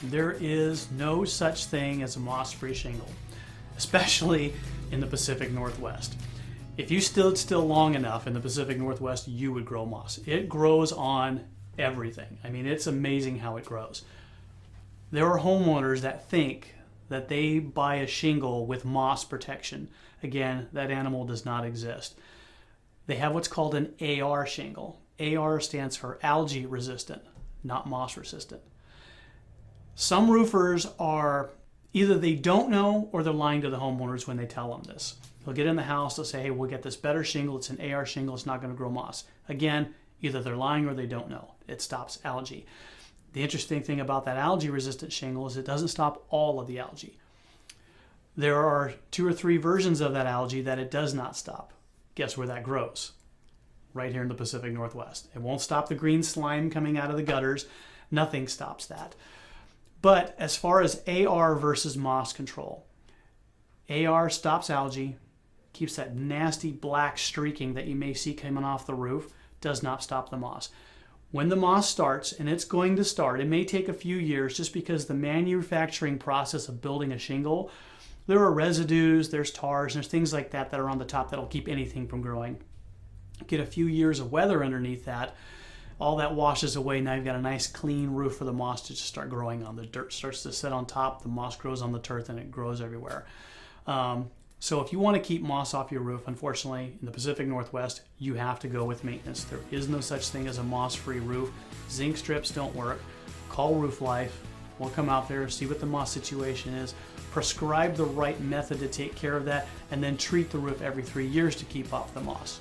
There is no such thing as a moss-free shingle, especially in the Pacific Northwest. If you stood still long enough in the Pacific Northwest, you would grow moss. It grows on everything. I mean, it's amazing how it grows. There are homeowners that think that they buy a shingle with moss protection. Again, that animal does not exist. They have what's called an AR shingle. AR stands for algae resistant, not moss resistant. Some roofers are, either they don't know or they're lying to the homeowners when they tell them this. They'll get in the house, they'll say, hey, we'll get this better shingle, it's an AR shingle, it's not going to grow moss. Again, either they're lying or they don't know. It stops algae. The interesting thing about that algae resistant shingle is it doesn't stop all of the algae. There are 2 or 3 versions of that algae that it does not stop. Guess where that grows? Right here in the Pacific Northwest. It won't stop the green slime coming out of the gutters. Nothing stops that. But as far as AR versus moss control, AR stops algae, keeps that nasty black streaking that you may see coming off the roof, does not stop the moss. When the moss starts, and it's going to start, it may take a few years just because the manufacturing process of building a shingle, there are residues, there's tars, there's things like that that are on the top that'll keep anything from growing. Get a few years of weather underneath that, all that washes away. Now you've got a nice clean roof for the moss to just start growing on. The dirt starts to sit on top, the moss grows on the turf, and it grows everywhere. So if you want to keep moss off your roof, unfortunately, in the Pacific Northwest, you have to go with maintenance. There is no such thing as a moss-free roof. Zinc strips don't work. Call Roof Life. We'll come out there, see what the moss situation is, prescribe the right method to take care of that, and then treat the roof every 3 years to keep off the moss.